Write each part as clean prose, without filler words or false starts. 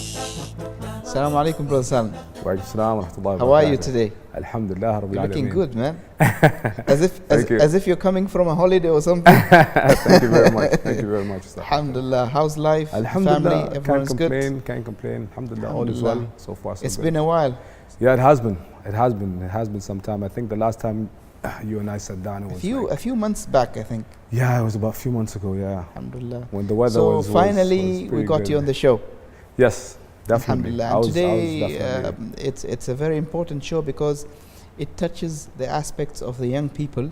Assalamu alaikum, Brother Salam. Wa alaikum assalam wa rahmatullahi wa How are you barakatuh. today? Alhamdulillah Rabbil You're looking Alameen. good, man. As if you're coming from a holiday or something. Thank you very much. Thank you very much, sir. Alhamdulillah. How's life? Alhamdulillah. Family? Everyone's Can't good? complain. Can't complain. Alhamdulillah. All is well so far. So It's good. been a while. Yeah, it has been. It has been. It has been some time. I think the last time you and I sat down, it was A few months back, I think. yeah, it was about a few months ago. Yeah, Alhamdulillah. when the weather So was finally, was we pretty got good. you on the show. Yes, definitely. Alhamdulillah. I And was today, definitely- it's a very important show because it touches the aspects of the young people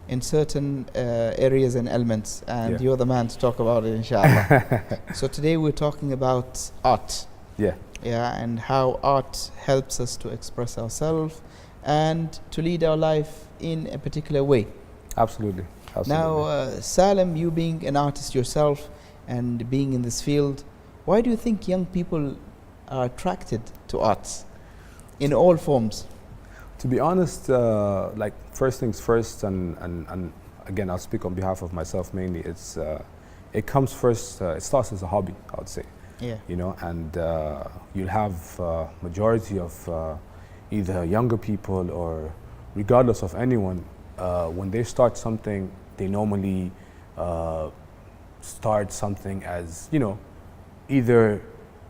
in certain areas and elements. And Yeah. you're the man to talk about it, inshallah. So today we're talking about art. yeah, Yeah, and how art helps us to express ourselves and to lead our life in a particular way. absolutely. Absolutely. Now, Salim, you being an artist yourself and being in this field, why do you think young people are attracted to arts in all forms? To be honest, like first things first, and again, I'll speak on behalf of myself mainly. It comes first. It starts as a hobby, I would say. Yeah, You know, and you'll have majority of either younger people or regardless of anyone, when they start something, they normally start something as, you know, either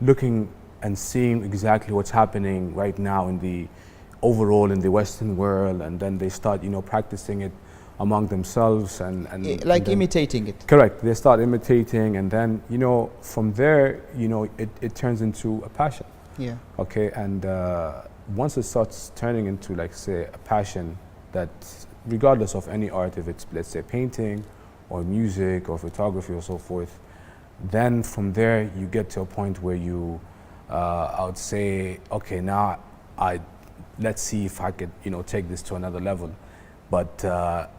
looking and seeing exactly what's happening right now in the overall in the Western world, and then they start, you know, practicing it among themselves and like then- imitating it. Correct. They start imitating, and then, you know, from there, you know, it turns into a passion. Yeah, Okay, and once it starts turning into, like, say, a passion that, regardless of any art, if it's, let's say, painting or music or photography or so forth, then from there you get to a point where you, I would say, okay, now let's see if I could, you know, take this to another level. But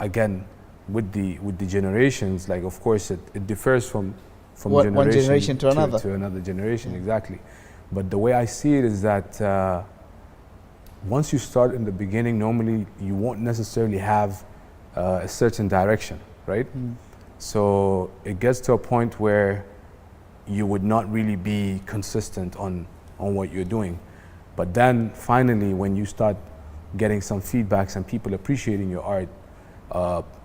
again, with the generations, like, of course, it differs from One generation to another. to another generation, exactly. But the way I see it is that once you start in the beginning, normally you won't necessarily have a certain direction, right? So it gets to a point where you would not really be consistent on what you're doing. But then finally, when you start getting some feedbacks and people appreciating your art,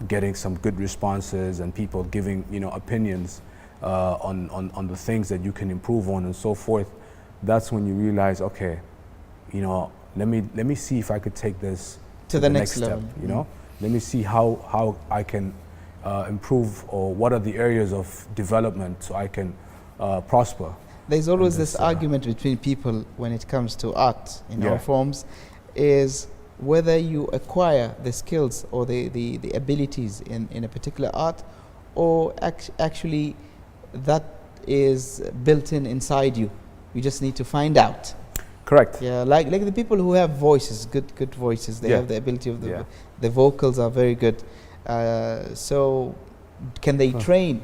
getting some good responses and people giving, you know, opinions on the things that you can improve on and so forth, that's when you realize, okay, you know, let me see if I could take this to the next step, level. you know? Let me see how I can improve, or what are the areas of development so I can prosper. There's always And this this, argument between people when it comes to art in Yeah. all forms, is whether you acquire the skills or the abilities in a particular art, or actually that is built inside you. You just need to find out. Correct. Yeah, like the people who have voices, good voices, they Yeah. have the ability of Yeah. the vocals are very good. So can they train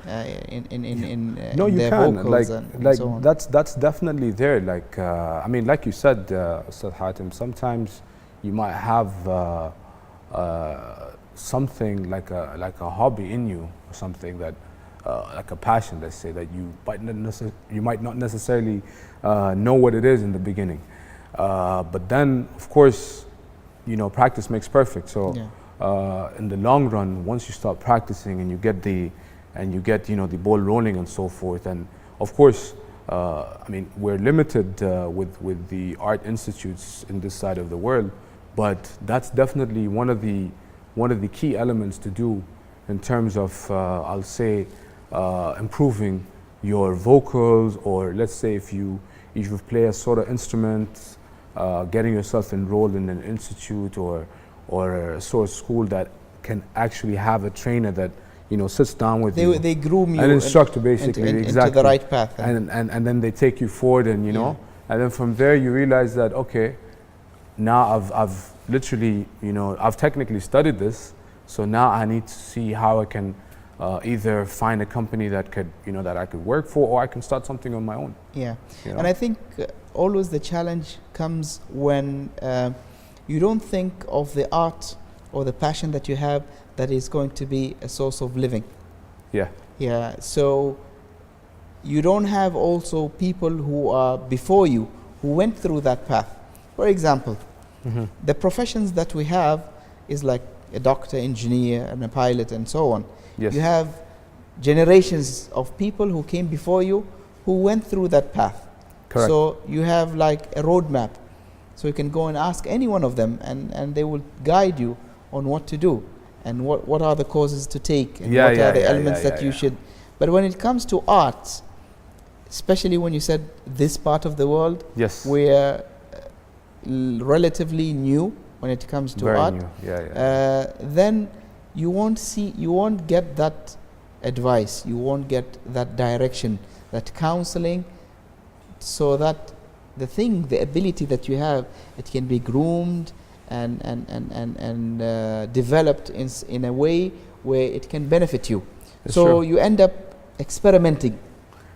in No, you their can. vocals Like, and so on? that's definitely there. Like, I mean, like you said, Ustad Hatem, sometimes you might have something like a hobby in you, or something that, like a passion, let's say, that you might not necessarily know what it is in the beginning. But then, of course, you know, practice makes perfect. So in the long run, once you start practicing and you get you know, the ball rolling and so forth, and of course, I mean, we're limited with the art institutes in this side of the world, but that's definitely one of the key elements to do in terms of, I'll say, improving your vocals, or let's say if you play a sort of instrument, getting yourself enrolled in an institute or a sort of school that can actually have a trainer that, you know, sits down with you. They groom you. An instructor, basically, into the right path. And then they take you forward, and you know, and then from there you realize that, okay, now I've literally, you know, I've technically studied this, so now I need to see how I can either find a company that could, you know, that I could work for, or I can start something on my own. Yeah, You know? and I think always the challenge comes when you don't think of the art or the passion that you have that is going to be a source of living. Yeah, Yeah, so you don't have also people who are before you who went through that path. For example, the professions that we have is like a doctor, engineer, and a pilot, and so on. yes, You have generations of people who came before you who went through that path. correct. So you have like a roadmap. So you can go and ask any one of them, and they will guide you on what to do and what are the courses to take and Yeah, what yeah, are the yeah, elements yeah, that yeah, you yeah. should. But when it comes to art, especially when you said this part of the world, Yes, we're relatively new when it comes to very art. new. Yeah, yeah. Then you won't get that advice, you won't get that direction, that counseling, so that the ability that you have, it can be groomed and developed in a way where it can benefit you. It's So true. you end up experimenting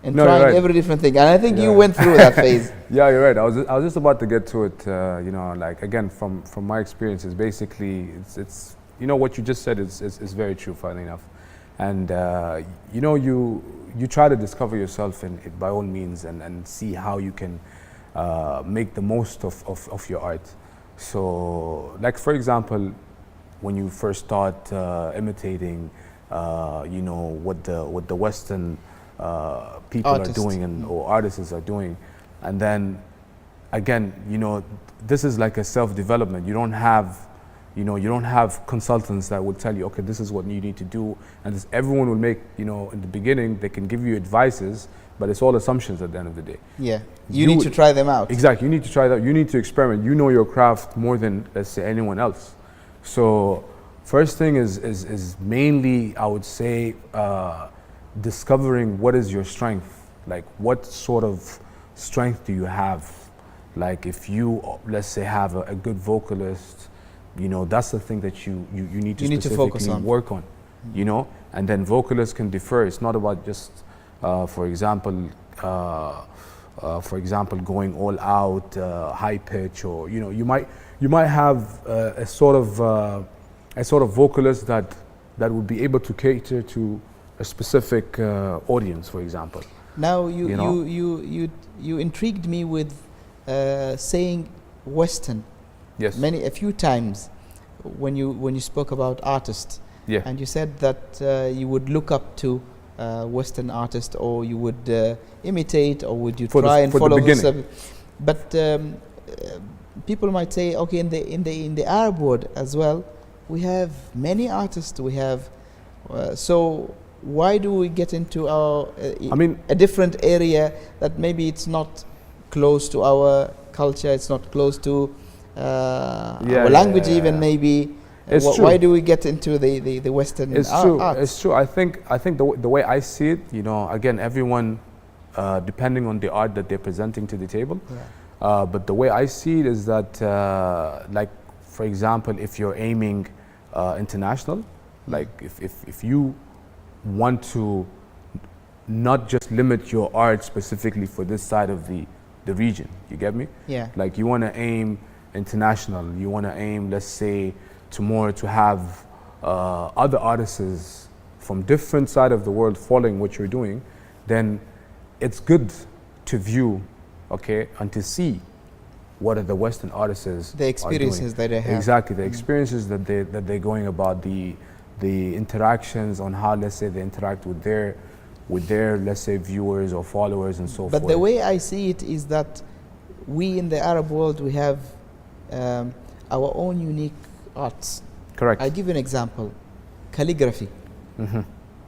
and No, you're trying right. every different thing. And I think you Yeah. went through that phase. Yeah, you're right. I was just about to get to it. You know, like again, from my experiences, basically, it's you know what you just said is very true, funny enough. And you know, you try to discover yourself in it by all means, and see how you can make the most of your art. So, like for example, when you first start imitating, you know, what the Western people Artists. are doing or artists are doing, and then again, you know, this is like a self-development. You don't have consultants that will tell you, okay, this is what you need to do, and everyone will make, you know, in the beginning they can give you advices, but it's all assumptions at the end of the day. Yeah, you need to try them out. Exactly, you need to try that. You need to experiment. You know your craft more than, let's say, anyone else. So first thing is mainly, I would say, discovering what is your strength. Like, what sort of strength do you have? Like, if you, let's say, have a good vocalist, you know, that's the thing that you need to You need to specifically focus on. work on, you know. And then vocalists can differ. It's not about just, for example, going all out, high pitch, or you know, you might have a sort of vocalist that would be able to cater to a specific audience, for example. Now You know? you intrigued me with saying Western Yes. a few times when you spoke about artists, Yeah. and you said that you would look up to Western artists, or you would imitate, or would you For try and the follow beginning. But people might say, okay, in the Arab world as well, we have many artists. We have so why do we get into our I mean, a different area that maybe it's not close to our culture, it's not close to our language even maybe. It's true. Why do we get into the Western It's true. arts? It's true. I think the way I see it, you know, again, everyone, depending on the art that they're presenting to the table. Yeah. But the way I see it is that, like, for example, if you're aiming international, like if you want to not just limit your art specifically for this side of the region, you get me? Yeah. Like, you want to aim international. You want to aim, let's say, tomorrow to have other artists from different side of the world following what you're doing, then it's good to view, okay, and to see what are the Western artists The experiences that they have. Exactly, the experiences that they're going about, the interactions on how, let's say, they interact with their let's say viewers or followers and so forth. But the way I see it is that we in the Arab world, we have our own unique arts. Correct. I give you an example: calligraphy.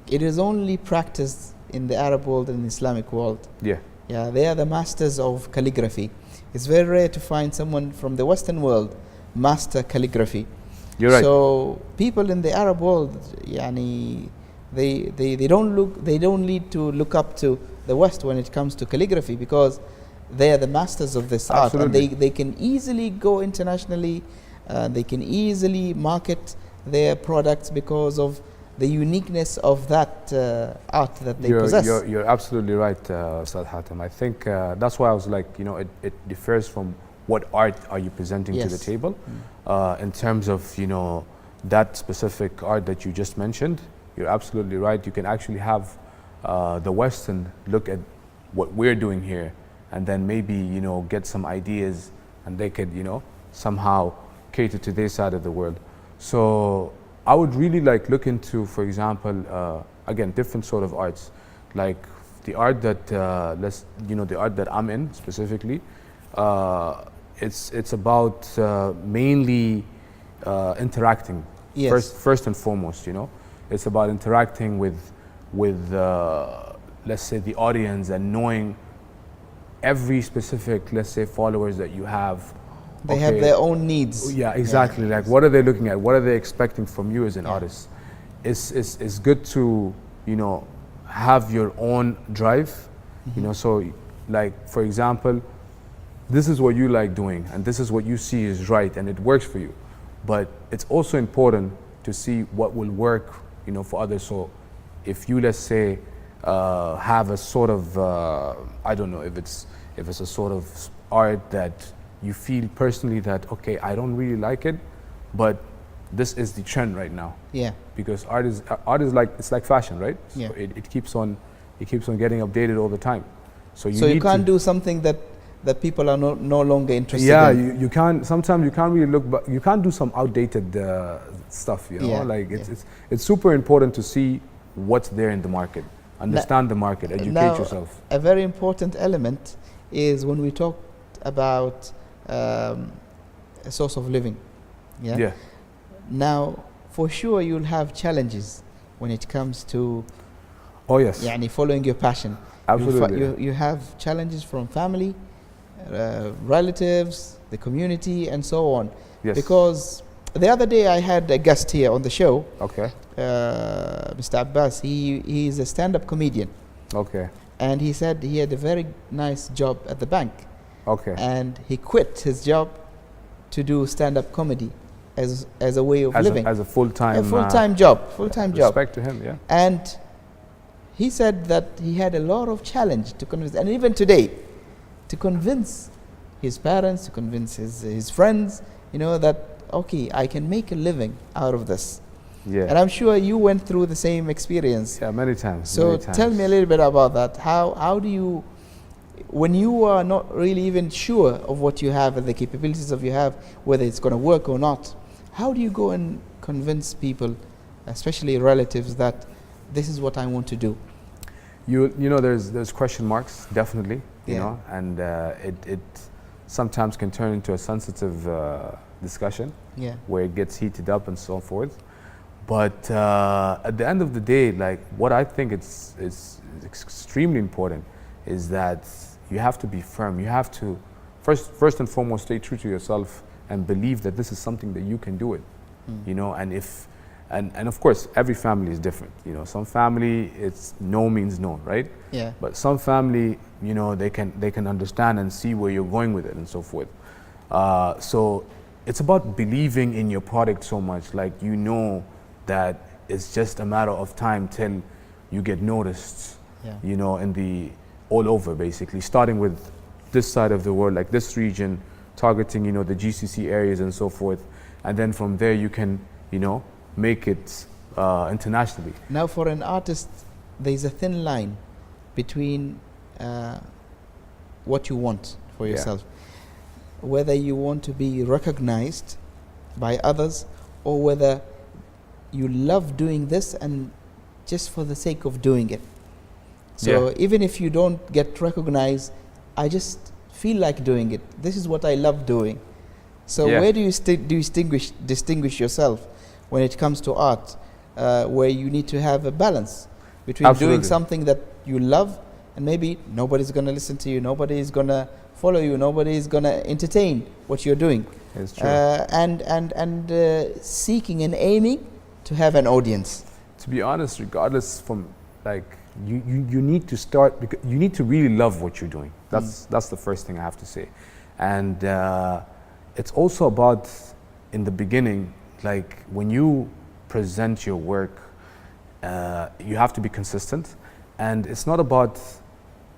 It is only practiced in the Arab world and Islamic world. Yeah. Yeah, they are the masters of calligraphy. It's very rare to find someone from the Western world master calligraphy. You're right. So people in the Arab world, yani, they don't need to look up to the West when it comes to calligraphy, because they are the masters of this art, and Absolutely. they can easily go internationally. They can easily market their products because of the uniqueness of that art that they possess. You're absolutely right, Ustad Hatem. I think that's why I was like, it differs from what art are you presenting to the Yes. table. In terms of, that specific art that you just mentioned, you're absolutely right. You can actually have the Western look at what we're doing here and then maybe, get some ideas and they could, somehow cater to their side of the world. So I would really like look into, for example, again, different sort of arts, like the art that the art that I'm in specifically. It's about mainly interacting. Yes. First and foremost, it's about interacting with let's say the audience and knowing every specific, let's say, followers that you have. They have their own needs. Yeah, exactly. Like, what are they looking at? What are they expecting from you as an artist? It's good to, have your own drive, so like, for example, this is what you like doing and this is what you see is right and it works for you. But it's also important to see what will work, for others. So if you, let's say, have a sort of, I don't know if it's a sort of art that you feel personally that, okay, I don't really like it, but this is the trend right now. Yeah. Because art is like, it's like fashion, right? Yeah. So it keeps on getting updated all the time. So You can't do something that people are no longer interested yeah, in. you can't. Sometimes you can't really look, but you can't do some outdated stuff. Yeah, like it's super important to see what's there in the market, understand the market, educate Now, yourself. A very important element is when we talk about a source of living. Yeah. Now, for sure, you'll have challenges when it comes to Oh yes. following your passion. Absolutely. You have challenges from family, relatives, the community, and so on. Yes. Because the other day I had a guest here on the show, Okay. Mr. Abbas. He is a stand-up comedian, Okay. and he said he had a very nice job at the bank, Okay. and he quit his job to do stand-up comedy as a way of living, As a full-time. a full-time job. Respect to him. Yeah. And he said that he had a lot of challenge to convince, and even today, to convince his parents, to convince his friends, that, okay, I can make a living out of this. Yeah. And I'm sure you went through the same experience. Yeah. Many times. So many times. tell me a little bit about that. How do you, when you are not really even sure of what you have and the capabilities of you have, whether it's going to work or not, how do you go and convince people, especially relatives, that this is what I want to do? There's question marks, definitely, Yeah. and it sometimes can turn into a sensitive discussion Yeah. where it gets heated up and so forth. But at the end of the day, like, what I think is extremely important is that you have to be firm. You have to first and foremost stay true to yourself and believe that this is something that you can do it. And of course, every family is different. Some family, it's no means no, right? Yeah. But some family, they can understand and see where you're going with it and so forth. So it's about believing in your product so much, like, that it's just a matter of time till you get noticed. Yeah. In the all over, basically, starting with this side of the world, like this region, targeting, the GCC areas and so forth, and then from there you can, make it internationally. Now, for an artist, there's a thin line between what you want for yourself, whether you want to be recognized by others, or whether you love doing this and just for the sake of doing it. So even if you don't get recognized, I just feel like doing it. This is what I love doing. So where do you distinguish yourself when it comes to art, where you need to have a balance between doing something that you love, and maybe nobody's going to listen to you, nobody is going to follow you, nobody is going to entertain what you're doing, It's true. and seeking and aiming to have an audience. To be honest, regardless from, like, you need to start, because you need to really love what you're doing. That's the first thing I have to say. And it's also about, in the beginning, like when you present your work, you have to be consistent. And it's not about,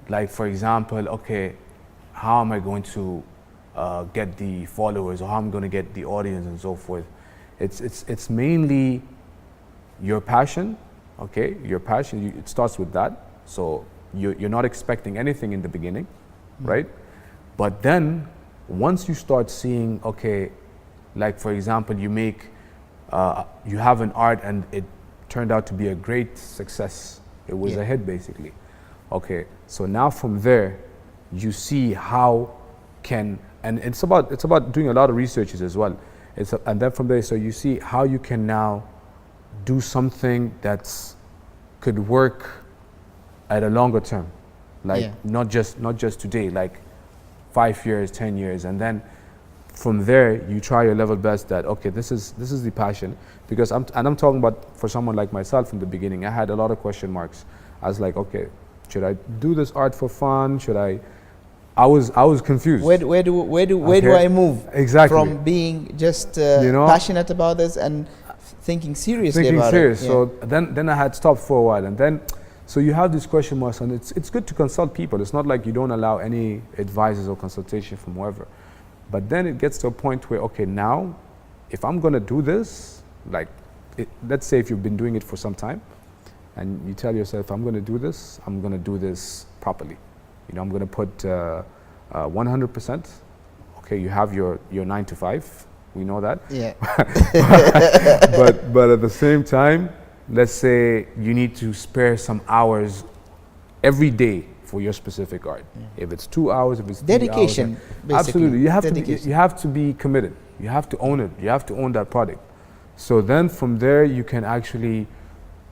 like, for example, okay, how am I going to get the followers, or how I'm going to get the audience and so forth. It's mainly your passion, okay? Your passion, it starts with that. So you're not expecting anything in the beginning, right? But then once you start seeing, okay, like for example, you have an art and it turned out to be a great success. It was a hit basically. Okay, so now from there, you see how and it's about doing a lot of researches as well. And then from there, so you see how you can now do something that's could work at a longer term, like not just today, like 5 years, 10 years, and then from there you try your level best that, okay, this is the passion. Because I'm talking about for someone like myself in the beginning, I had a lot of question marks. I was like, okay, should I do this art for fun? I was confused. Where do I move exactly from being just passionate about this and thinking seriously about it? So then I had stopped for a while, and then so you have these question marks, and it's good to consult people. It's not like you don't allow any advices or consultation from whoever. But then it gets to a point where, okay, now if I'm gonna do this, like let's say if you've been doing it for some time, and you tell yourself, I'm gonna do this properly. You know, I'm gonna put 100%. Okay, you have your 9 to 5. We know that. Yeah. but at the same time, let's say you need to spare some hours every day for your specific art. If it's 2 hours, if it's 3 dedication, hours, basically. Absolutely. You have to be committed. You have to own it. You have to own that product. So then from there you can actually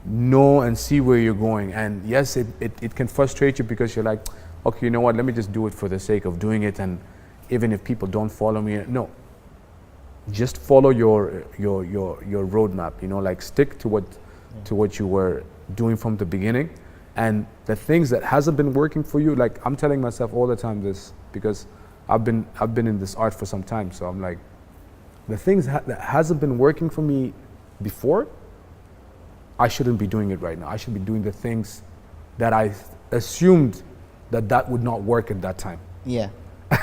know and see where you're going. And yes, it can frustrate you because you're like, okay, you know what, let me just do it for the sake of doing it, and even if people don't follow me, no. Just follow your roadmap, you know, like stick to what you were doing from the beginning. And the things that hasn't been working for you, like I'm telling myself all the time this, because I've been in this art for some time, so I'm like, the things that hasn't been working for me before, I shouldn't be doing it right now. I should be doing the things that I assumed that would not work at that time. Yeah.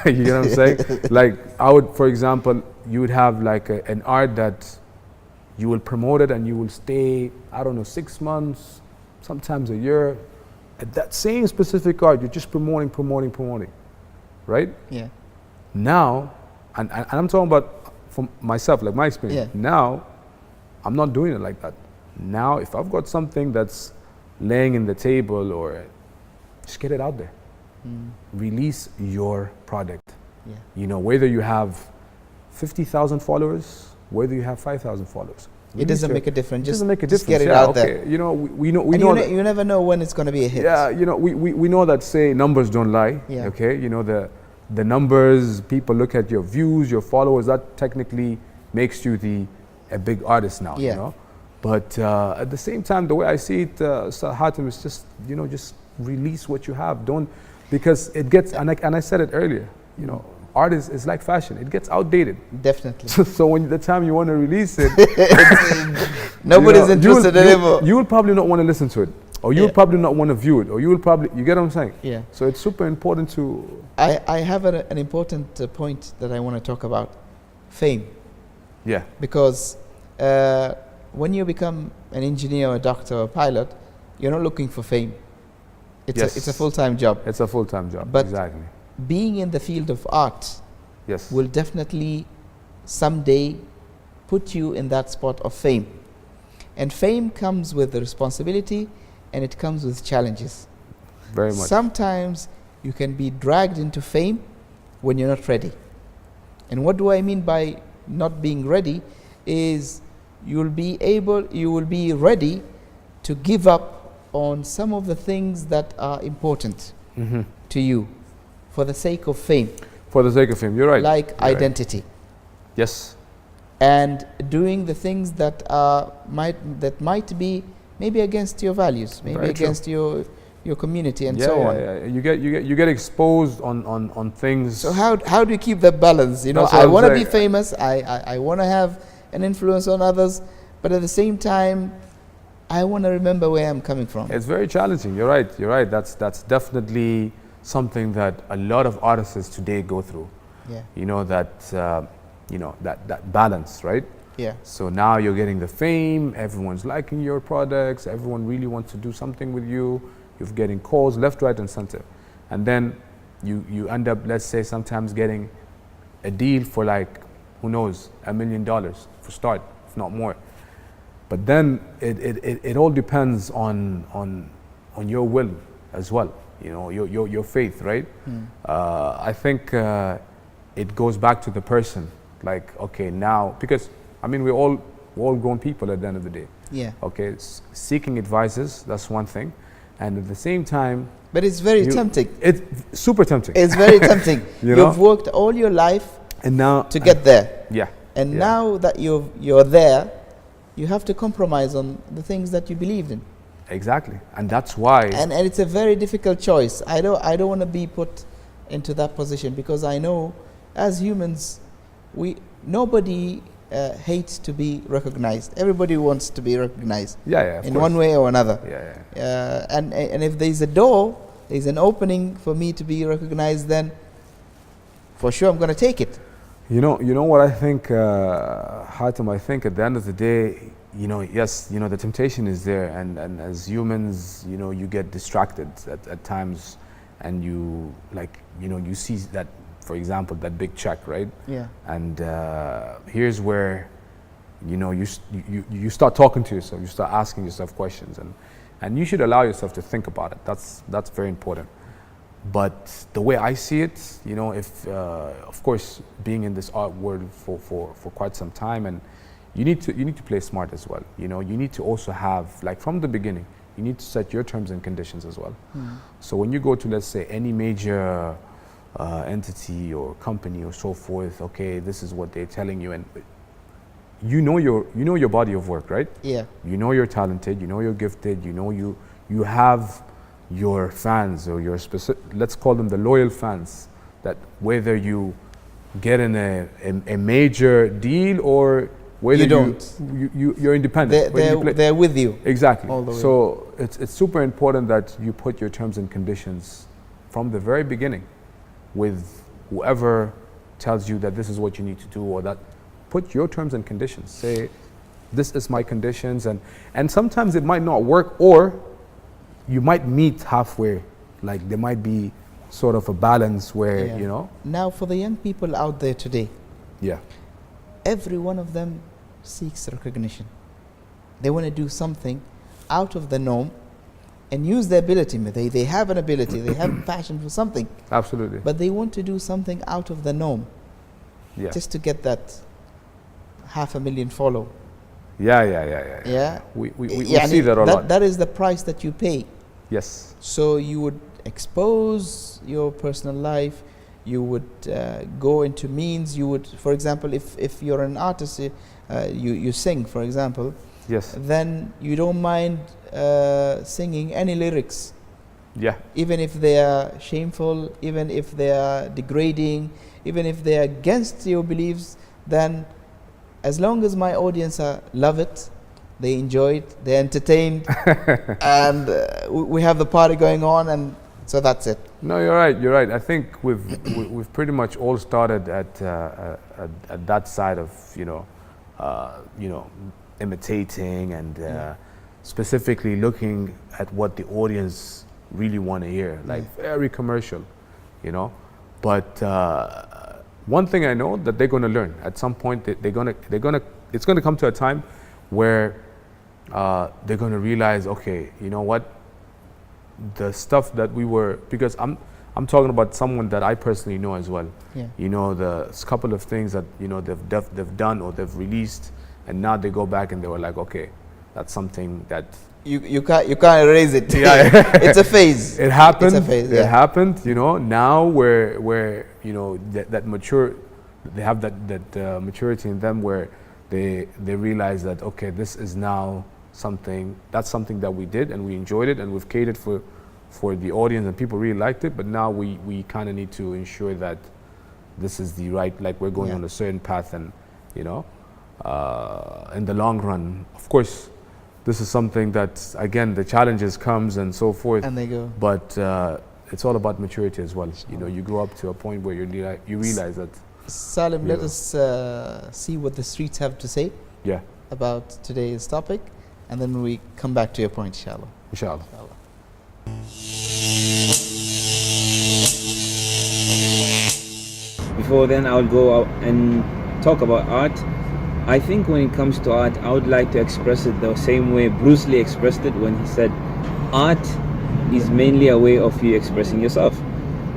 You know what I'm saying? Like I would, for example, you would have like an art that you will promote it and you will stay, I don't know, 6 months, sometimes a year. At that same specific art, you're just promoting, right? Yeah. Now, and I'm talking about from myself, like my experience. Yeah. Now, I'm not doing it like that. Now, if I've got something that's laying in the table, or just get it out there. Release your product. Yeah. You know, whether you have 50,000 followers, whether you have 5,000 followers. It doesn't make a difference. Just get it out there. Okay. You know, we know that, you never know when it's going to be a hit. Yeah, you know, we know that, say, numbers don't lie. Yeah. Okay, you know, the numbers, people look at your views, your followers, that technically makes you a big artist now. Yeah. You know, but at the same time, the way I see it, Hatem, is just, you know, just release what you have. Don't, because it gets, and I said it earlier, you know, art is like fashion. It gets outdated. Definitely. So when the time you want to release it, nobody's interested anymore. You will probably not want to listen to it, or you will probably not want to view it, or you will probably, you get what I'm saying? Yeah. So it's super important to. I have an important point that I want to talk about, fame. Yeah. Because when you become an engineer or a doctor or a pilot, you're not looking for fame. It's a full-time job. It's a full-time job. But exactly. Being in the field of art, yes, will definitely someday put you in that spot of fame. And fame comes with the responsibility, and it comes with challenges. Very much. Sometimes you can be dragged into fame when you're not ready. And what do I mean by not being ready is you will be ready to give up on some of the things that are important to you for the sake of fame. For the sake of fame, you're right. Like you're identity. Right. Yes. And doing the things that might be maybe against your values, maybe Very true. against your community and Yeah, so yeah, on. yeah. You get exposed on things. So how do you keep that balance? You know, That's what I I'm want to be saying. famous. I want to have an influence on others, but at the same time, I want to remember where I'm coming from. It's very challenging. You're right. You're right. That's definitely something that a lot of artists today go through. Yeah, You know that balance, right? yeah, So now you're getting the fame. Everyone's liking your products. Everyone really wants to do something with you. You're getting calls left, right, and center, and then you end up, let's say, sometimes getting a deal for like, who knows, $1 million for start, if not more. But then it all depends on your will as well. You know, your faith, right? I think it goes back to the person. Like, okay, now, because I mean, we're all grown people at the end of the day. yeah. Okay, seeking advices, that's one thing, and at the same time, But it's very tempting. it's super tempting. It's very tempting. You know? You've worked all your life And now to get there, yeah, and yeah. now that you're there, you have to compromise on the things that you believed in, exactly, and that's why and it's a very difficult choice. I don't want to be put into that position, because I know, as humans, nobody hates to be recognized. Everybody wants to be recognized of in course. one way or another. Yeah. And if there's a door, there's an opening for me to be recognized, then for sure I'm going to take it. You know what I think, Hatem, I think at the end of the day, yes, the temptation is there, and as humans, you get distracted at times, and you you see that, for example, that big check, right? Yeah. And here's where, you start talking to yourself, you start asking yourself questions, and you should allow yourself to think about it. That's very important. But the way I see it, if of course, being in this art world for quite some time, and you need to play smart as well. You need to also have, like, from the beginning, you need to set your terms and conditions as well. So when you go to, let's say, any major entity or company or so forth, okay, this is what they're telling you, and you know your body of work, right? Yeah. You know you're talented, you know you're gifted, you have your fans, or your specific, let's call them the loyal fans, that whether you get in a major deal or whether You don't. you're independent. They're with you. Exactly. all the way. So it's super important that you put your terms and conditions from the very beginning with whoever tells you that this is what you need to do, or that. Put your terms and conditions. Say, this is my conditions, and sometimes it might not work, or you might meet halfway. Like, there might be sort of a balance where, Yeah. Now, for the young people out there today, Yeah. every one of them seeks recognition. They want to do something out of the norm and use their ability. They have an ability, they have passion for something, Absolutely. but they want to do something out of the norm Yeah. just to get that 500,000 follow. Yeah. Yeah. We Yani see that a lot. That is the price that you pay. Yes. So you would expose your personal life, you would go into means, you would, for example, if you're an artist, you sing, for example, Yes. then you don't mind singing any lyrics, Yeah. even if they are shameful, even if they are degrading, even if they are against your beliefs, then as long as my audience love it, they enjoy it, they're entertained, and we have the party going on, and so that's it. No, you're right. You're right. I think we've pretty much all started at that side of imitating and specifically looking at what the audience really want to hear, like very commercial, But one thing I know that they're going to learn at some point. It's going to come to a time where they're going to realize, okay, you know what, the stuff that we were, because I'm talking about someone that I personally know as well. Yeah. The couple of things that they've done or they've released, and now they go back and they were like, okay, that's something that You can't erase it. Yeah. It's a phase. it happened. It's a phase, It happened. Now where that mature, they have that maturity in them where they realize that, okay, this is now something. That's something that we did and we enjoyed it and we've catered for the audience and people really liked it. But now we kind of need to ensure that this is the right, like we're going on a certain path, and you know, in the long run, of course, this is something that again the challenges comes and so forth. And they go. But it's all about maturity as well. You know, you grow up to a point where you realize that. Salim, let us see what the streets have to say about today's topic, and then we come back to your point, inshallah. Inshallah. Before then, I'll go out and talk about art. I think when it comes to art, I would like to express it the same way Bruce Lee expressed it when he said, art is mainly a way of you expressing yourself.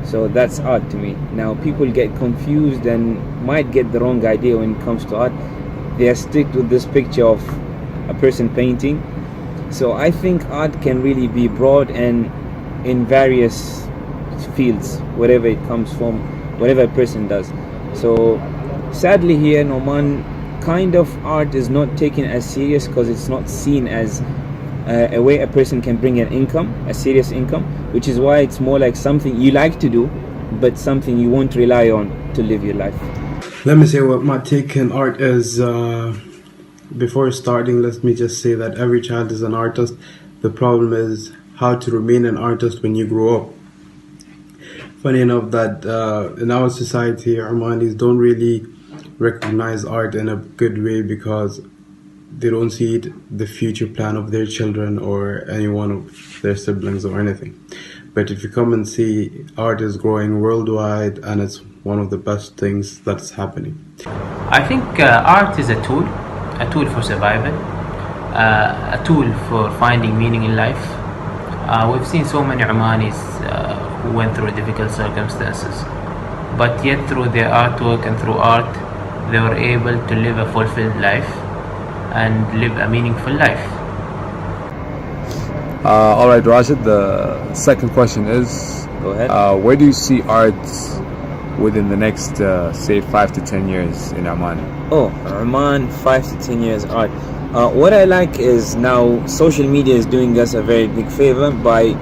So that's art to me. Now, people get confused and might get the wrong idea when it comes to art. They are stick with this picture of a person painting. So I think art can really be broad and in various fields, wherever it comes from, whatever a person does. So sadly here in Oman, kind of art is not taken as serious because it's not seen as a way a person can bring an income, a serious income, which is why it's more like something you like to do, but something you won't rely on to live your life. Let me say what my take on art is. Before starting, let me just say that every child is an artist. The problem is how to remain an artist when you grow up. Funny enough that in our society, Omanis don't really recognize art in a good way because they don't see it, the future plan of their children or any one of their siblings or anything. But if you come and see, art is growing worldwide and it's one of the best things that's happening. I think art is a tool for survival, a tool for finding meaning in life. We've seen so many Omanis who went through difficult circumstances, but yet through their artwork and through art, they were able to live a fulfilled life and live a meaningful life. All right, Rashid, the second question is, go ahead. Where do you see art within the next, say, 5 to 10 years in Oman? Oh, Oman, 5 to 10 years art. What I like is now social media is doing us a very big favor by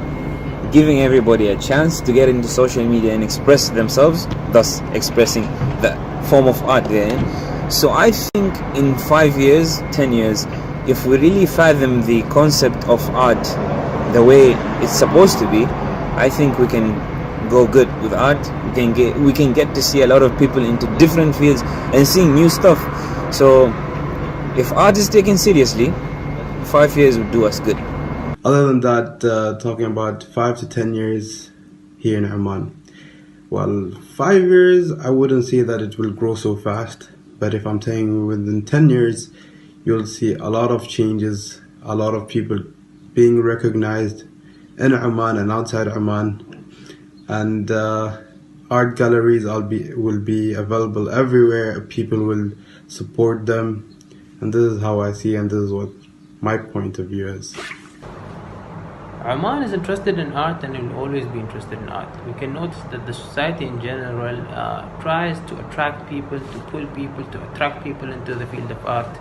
giving everybody a chance to get into social media and express themselves, thus expressing the form of art they're in. So I think in 5 years, 10 years, if we really fathom the concept of art the way it's supposed to be, I think we can go good with art. We can get to see a lot of people into different fields and seeing new stuff. So if art is taken seriously, 5 years would do us good. Other than that, talking about 5 to 10 years here in Oman. Well, 5 years, I wouldn't say that it will grow so fast. But if I'm saying within 10 years, you'll see a lot of changes, a lot of people being recognized in Oman and outside Oman. And art galleries will be available everywhere. People will support them. And this is how I see, and this is what my point of view is. Oman is interested in art and will always be interested in art. We can notice that the society in general tries to attract people, to pull people, to attract people into the field of art.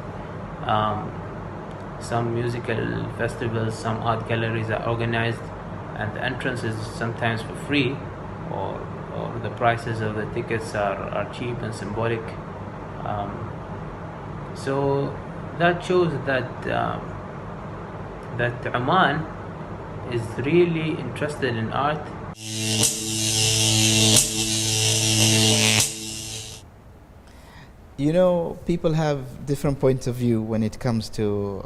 Some musical festivals, some art galleries are organized, and the entrance is sometimes for free, or the prices of the tickets are cheap and symbolic. So that shows that Oman is really interested in art. You know, people have different points of view when it comes to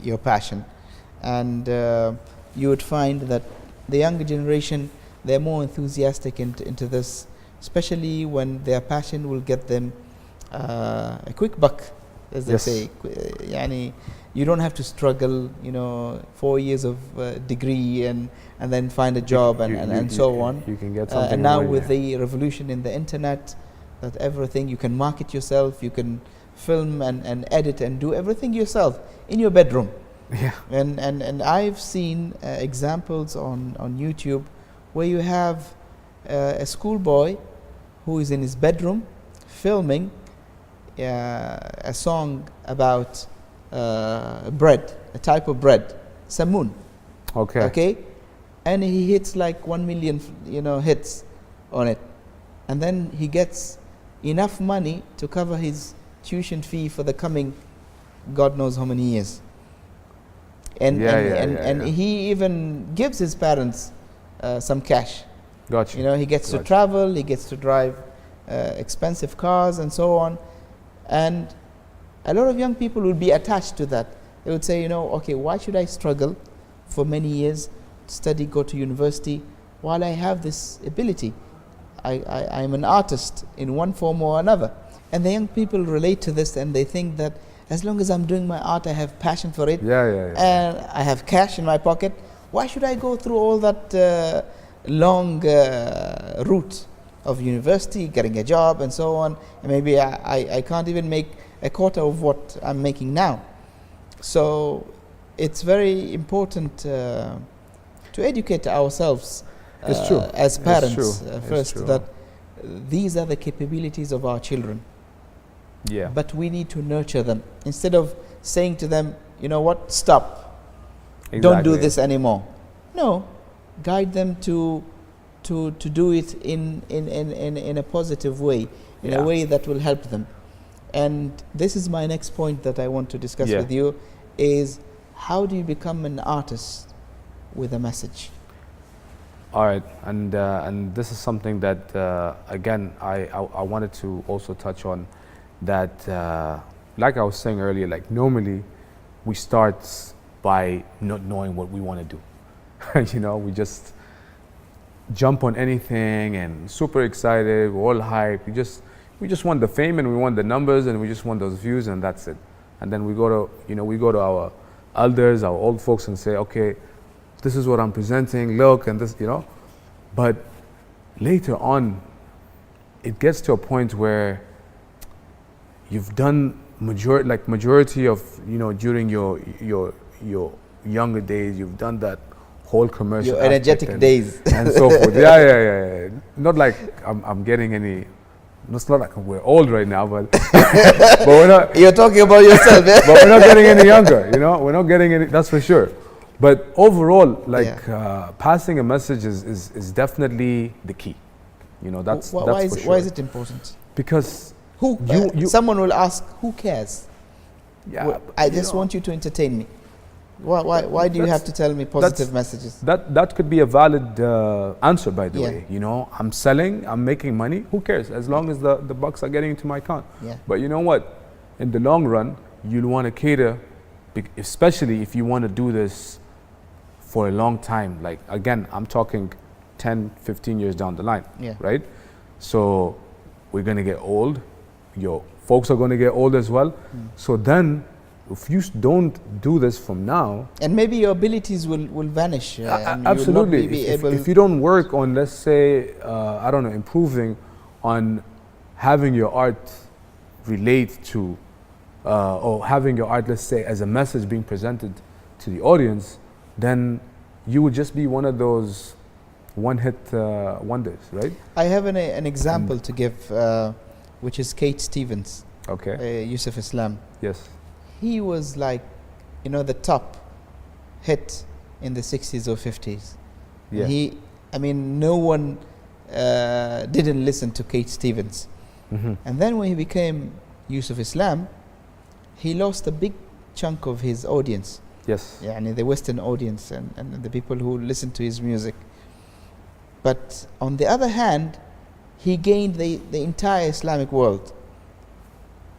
your passion, and you would find that the younger generation, they're more enthusiastic into this, especially when their passion will get them a quick buck, as they say. Yani, you don't have to struggle, 4 years of degree and then find a job and so on. You can get something. And now with the revolution in the internet, that everything, you can market yourself, you can film and edit and do everything yourself in your bedroom. Yeah. And I've seen examples on YouTube where you have a schoolboy who is in his bedroom filming a song about bread, a type of bread, samoon. Okay. Okay, and he hits like 1 million, hits on it, and then he gets enough money to cover his tuition fee for the coming, God knows how many years. And he even gives his parents some cash. Gotcha. He gets to travel, he gets to drive expensive cars and so on. And a lot of young people will be attached to that. They would say, okay, why should I struggle for many years, study, go to university, while I have this ability? I'm an artist in one form or another. And the young people relate to this, and they think that as long as I'm doing my art, I have passion for it, and I have cash in my pocket, why should I go through all that long route of university, getting a job and so on, and maybe I can't even make a quarter of what I'm making now. So it's very important to educate ourselves as parents first, that these are the capabilities of our children. Yeah. But we need to nurture them instead of saying to them, stop. Exactly. Don't do this anymore. No, guide them to do it in a positive way, in a way that will help them. And this is my next point that I want to discuss with you, is how do you become an artist with a message? All right, and this is something that again I wanted to also touch on, that like I was saying earlier, like normally we start by not knowing what we want to do. We just jump on anything and super excited, we're all hyped. We just want the fame, and we want the numbers, and we just want those views, and that's it. And then we go to our elders, our old folks, and say, okay, this is what I'm presenting, look, and this, But later on, it gets to a point where you've done majority of, during your younger days, you've done that whole commercial, your energetic days and so forth. Yeah. Not like I'm getting any. It's not like we're old right now, but but we're not. You're talking about yourself, yeah? But we're not getting any younger. We're not getting any. That's for sure. But overall, passing a message is definitely the key. That's why for sure. Why is it important? Because someone will ask, who cares? Yeah, I just want you to entertain me. Why do you have to tell me positive messages? That could be a valid answer, by the way. I'm selling, I'm making money. Who cares? As long as the bucks are getting into my account. Yeah. But you know what? In the long run, you'll want to cater, especially if you want to do this for a long time. Like, again, I'm talking 10, 15 years down the line, right? So we're going to get old. Your folks are going to get old as well. So then, if you don't do this from now, and maybe your abilities will vanish. Absolutely. If you don't work on, let's say, improving on having your art relate to, or having your art, let's say, as a message being presented to the audience, then you would just be one of those one-hit wonders, right? I have an example to give, which is Kate Stevens. Okay. Yusuf Islam. Yes. He was like, the top hit in the 60s or 50s. Yeah. No one didn't listen to Kate Stevens. Mm-hmm. And then when he became Yusuf Islam, he lost a big chunk of his audience. Yes. The Western audience and the people who listen to his music. But on the other hand, he gained the entire Islamic world.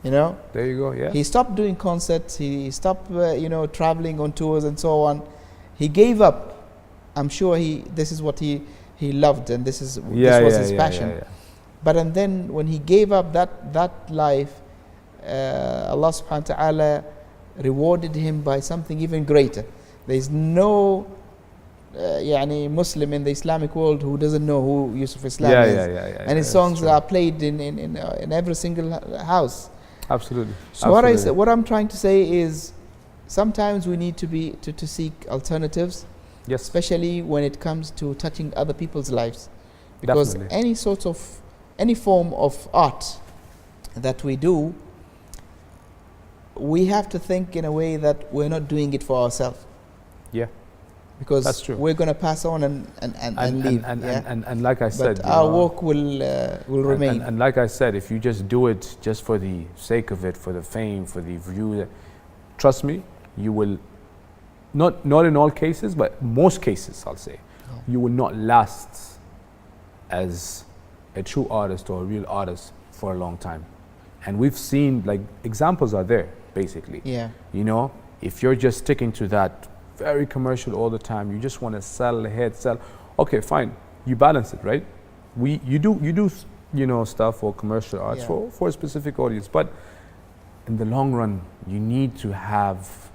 There you go. Yeah. He stopped doing concerts. He stopped, traveling on tours and so on. He gave up. I'm sure this is what he loved, and this was his passion. Yeah. But and then when he gave up that life, Allah Subhanahu wa Taala rewarded him by something even greater. There is no Muslim in the Islamic world who doesn't know who Yusuf Islam is. And his songs are played in every single house. Absolutely. So what I'm trying to say is, sometimes we need to seek alternatives, especially when it comes to touching other people's lives, because any form of art that we do, we have to think in a way that we're not doing it for ourselves, Yeah, because That's true. we're going to pass on and leave. and like I said, but you our know, work will remain. And like I said, if you just do it just for the sake of it, for the fame, for the view, trust me, you will not in all cases, but most cases, I'll say, you will not last as a true artist or a real artist for a long time. And we've seen, like, examples are there, basically. Yeah. You know, if you're just sticking to that very commercial all the time, you just want to sell ahead, sell. Okay, fine. You balance it, right? You do, you know, stuff for commercial arts Yeah. for a specific audience, but in the long run, you need to have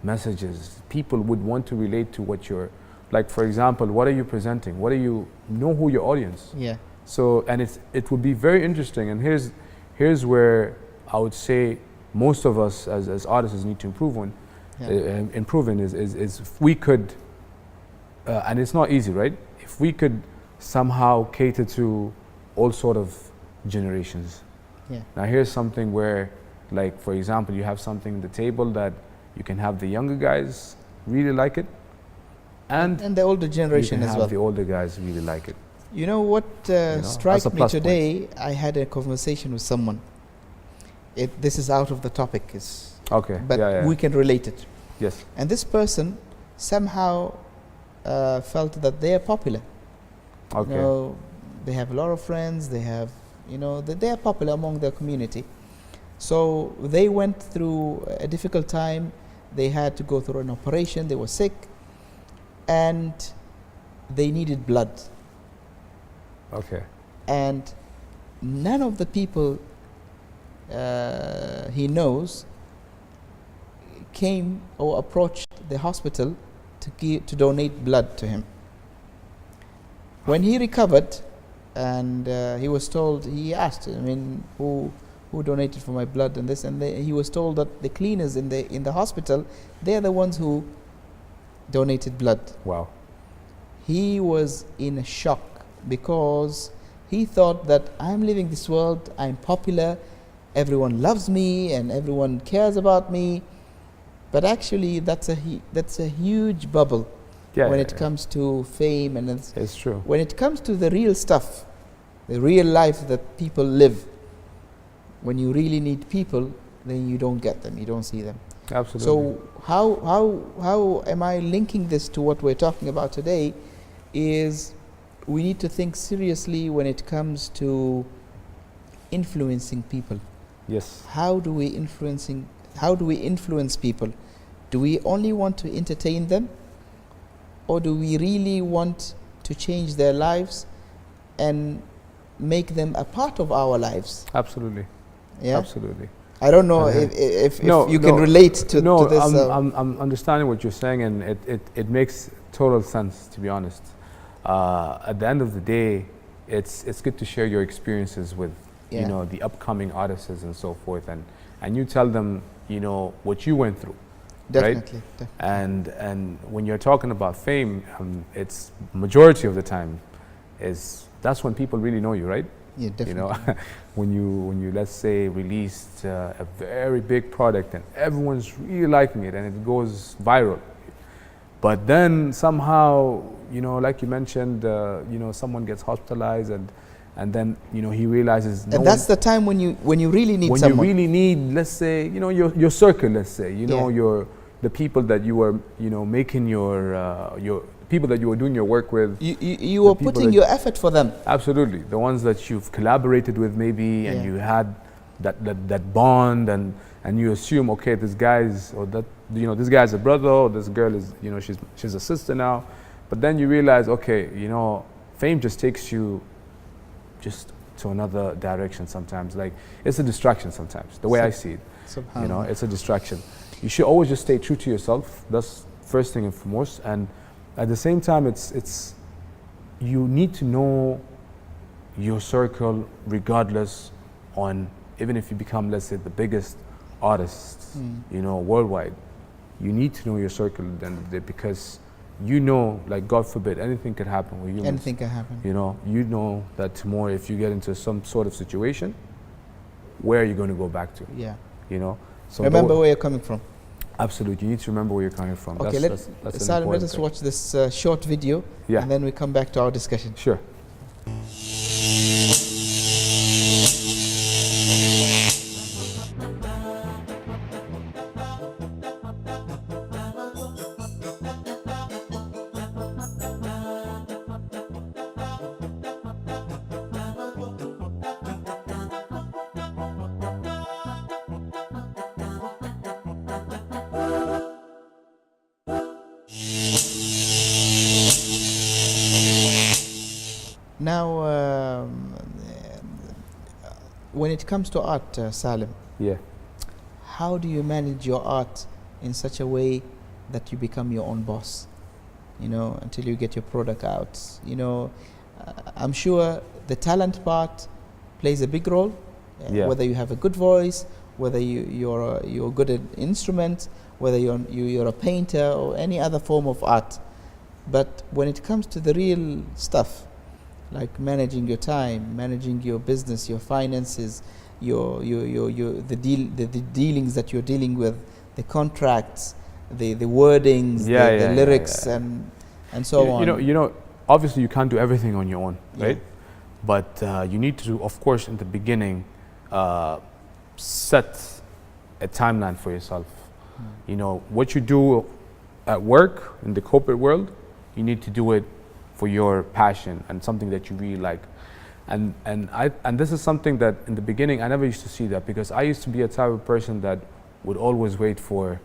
messages. People would want to relate to what you're, like, for example, what are you presenting? What are you know who your audience? Yeah. So, and it would be very interesting. And here's where I would say most of us as artists need to improve on. Improving is if we could, and it's not easy, right? If we could somehow cater to all sort of generations. Yeah. Now here's something where, like, for example, you have something on the table that you can have the younger guys really like it, and the older you generation can as have well. the older guys really like it. You know what that's struck a me plus point. today? I had a conversation with someone. This is out of the topic, Okay. but yeah. we can relate it. Yes. And this person somehow felt that they are popular. Okay. You know, they have a lot of friends. They have, you know, they are popular among their community. So they went through a difficult time. They had to go through an operation. They were sick, and they needed blood. Okay. And none of the people he knows came or approached the hospital to donate blood to him. When he recovered, and he was told, he asked, I mean, who donated for my blood and this, and he was told that the cleaners in the hospital, they are the ones who donated blood. Wow. He was in a shock because he thought that I'm living this world, I'm popular, everyone loves me and everyone cares about me, but actually that's a huge bubble when it comes to fame, and It's true. when it comes to the real stuff, the real life that people live. When you really need people, then you don't get them, you don't see them. Absolutely. So how am I linking this to what we're talking about today? Is we need to think seriously when it comes to influencing people. Yes. How do we influence people? Do we only want to entertain them, or do we really want to change their lives and make them a part of our lives? Absolutely. Yeah. Absolutely. I don't know if you can relate to this. I'm understanding what you're saying, and it makes total sense, to be honest. At the end of the day, it's good to share your experiences with you know, the upcoming artists and so forth, and you tell them, you know, what you went through. Definitely. Right? And when you're talking about fame, it's majority of the time that's when people really know you, right? Yeah, definitely. You know, when you let's say released a very big product and everyone's really liking it and it goes viral, but then somehow, you know, like you mentioned, you know, someone gets hospitalized and then, you know, he realizes. And that's the time when you really need someone. When you really need, let's say, you know, your circle, let's say, you know, the people that you were, you know, making your people that you were doing your work with. You were putting your effort for them. Absolutely. The ones that you've collaborated with maybe, and you had that bond, and you assume, okay, this guy's, or that, you know, this guy's a brother, or this girl is, you know, she's a sister now. But then you realize, okay, you know, fame just takes you just to another direction sometimes. Like, it's a distraction sometimes, the way I see it. You know, it's a distraction. You should always just stay true to yourself. That's first thing and foremost. And at the same time, it's you need to know your circle regardless on, even if you become, let's say, the biggest artist, you know, worldwide, you need to know your circle then, because you know, like, God forbid, anything could happen with humans. Anything can happen. You know that tomorrow if you get into some sort of situation, where are you going to go back to? Yeah. You know, So Remember where you're coming from. absolutely, you need to remember where you're coming from. Okay, That's an Salim, let important us thing. watch this short video, Yeah. and then we come back to our discussion. Sure. Now, when it comes to art, Salim, Yeah. how do you manage your art in such a way that you become your own boss? You know, until you get your product out. You know, I'm sure the talent part plays a big role. Yeah. Whether you have a good voice, whether you're good at instruments, whether you're a painter or any other form of art. But when it comes to the real stuff, like managing your time, managing your business, your finances, the dealings that you're dealing with, the contracts, the wordings, the lyrics, and so on. You know, obviously you can't do everything on your own, Yeah. right? But you need to, of course, in the beginning, set a timeline for yourself. You know, what you do at work in the corporate world, you need to do it for your passion and something that you really like. And this is something that in the beginning I never used to see that, because I used to be a type of person that would always wait for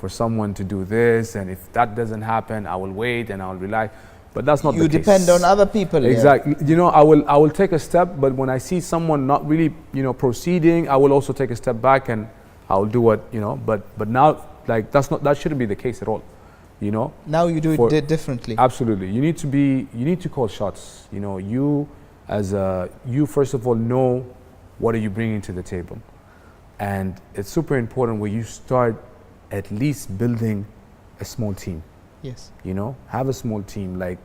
someone to do this, and if that doesn't happen, I will wait and I'll rely. But that's not You the case. depend on other people. yeah. Exactly. You know, I will take a step, but when I see someone not really, you know, proceeding, I will also take a step back and I'll do what, you know. But now, like, that shouldn't be the case at all. You know. Now you do For- it differently. Absolutely. You need to call shots. You know, you first of all know what are you bringing to the table, and it's super important where you start at least building a small team. Yes. You know, have a small team, like,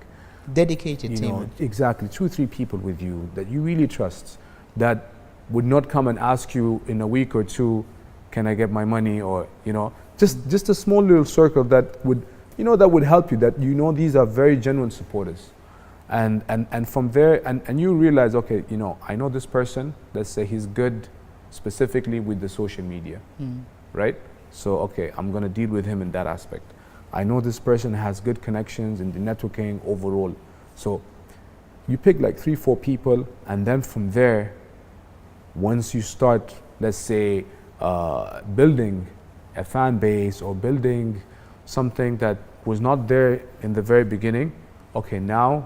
Dedicated you team. know, exactly 2-3 people with you that you really trust, that would not come and ask you in a week or two, can I get my money, or, you know, just a small little circle that would, you know, that would help you, that, you know, these are very genuine supporters. And from there, and you realize, okay, you know, I know this person, let's say he's good specifically with the social media, right? So, okay, I'm gonna deal with him in that aspect. I know this person has good connections in the networking overall. So you pick like 3-4 people, and then from there, once you start, let's say, building a fan base or building something that was not there in the very beginning, okay, now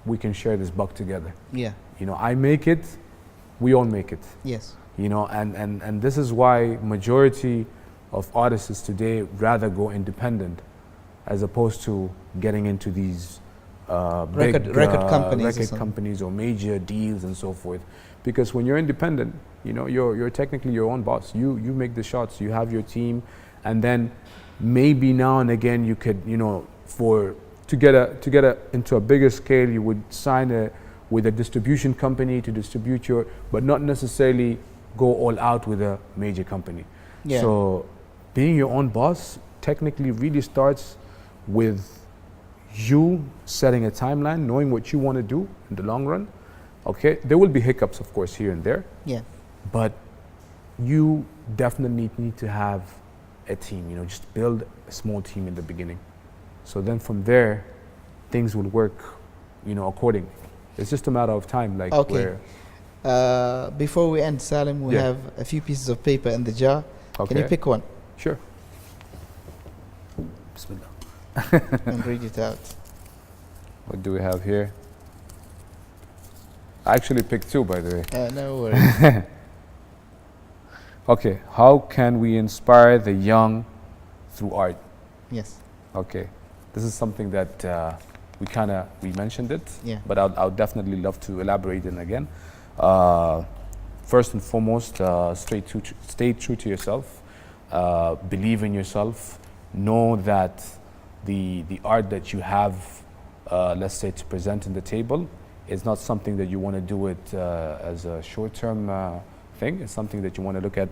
we can share this buck together. Yeah. You know, I make it, we all make it. Yes. You know, and this is why majority of artists today rather go independent as opposed to getting into these Record companies or companies or major deals and so forth. Because when you're independent, you know, you're technically your own boss. You make the shots, you have your team, and then maybe now and again you could, you know, to get into a bigger scale, you would sign with a distribution company to distribute but not necessarily go all out with a major company. Yeah. So being your own boss technically really starts with you setting a timeline, knowing what you want to do in the long run. Okay, there will be hiccups, of course, here and there, Yeah. but you definitely need to have a team. You know, just build a small team in the beginning. So then from there, things will work, you know, accordingly. It's just a matter of time, like Okay. Before we end, Salim, we Yeah. have a few pieces of paper in the jar. Can you Okay. pick one Sure. Bismillah. and read it out? What do we have here? I actually picked 2, by the way. No worries. Okay, how can we inspire the young through art? Yes. Okay, this is something that we mentioned it, Yeah. but I'll definitely love to elaborate it again. First and foremost, stay true to yourself. Believe in yourself. Know that the art that you have, let's say, to present in the table is not something that you want to do it as a short-term thing. It's something that you want to look at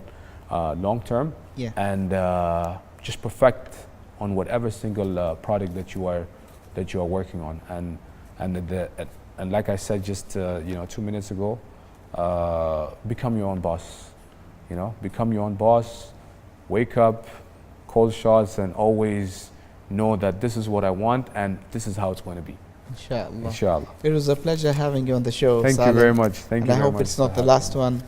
long term, Yeah. and just perfect on whatever single product that you are working on. And like I said just 2 minutes ago, become your own boss. Become your own boss. Wake up, call shots, and always know that this is what I want and this is how it's going to be. Inshallah. Inshallah. It was a pleasure having you on the show. Thank you Salim. very much. Thank And you I very hope much it's not for the having last me. one.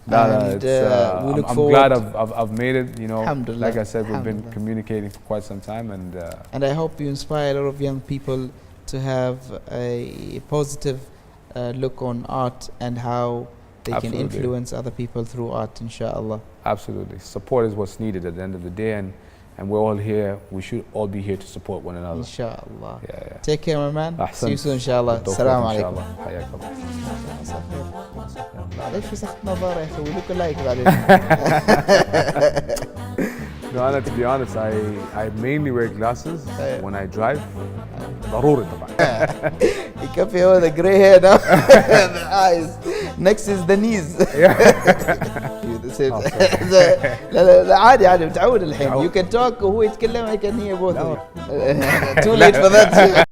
No, no, We look I'm forward. glad I've made it. Alhamdulillah. Like I said, we've been Alhamdulillah. communicating for quite some time, and And I hope you inspire a lot of young people to have a positive look on art and how they can Absolutely. influence other people through art, inshallah. absolutely, support is what's needed at the end of the day, and we're all here. We should all be here to support one another. Inshallah. Yeah. Take care, my man. See you أحسنت. soon, inshallah. بالتوفيق Assalamu إن شاء alaikum. الله. حياك الله. ليش مسكت نظارة يا اخي؟ ولك لايك بعدين. No, Anna, to be honest, I mainly wear glasses when I drive. ضروري طبعا. يكفي هو the grey hair now. The eyes. Next is the knees. لا لا عادي متعود الحين. You can talk وهو يتكلم I can hear both. Too late for that.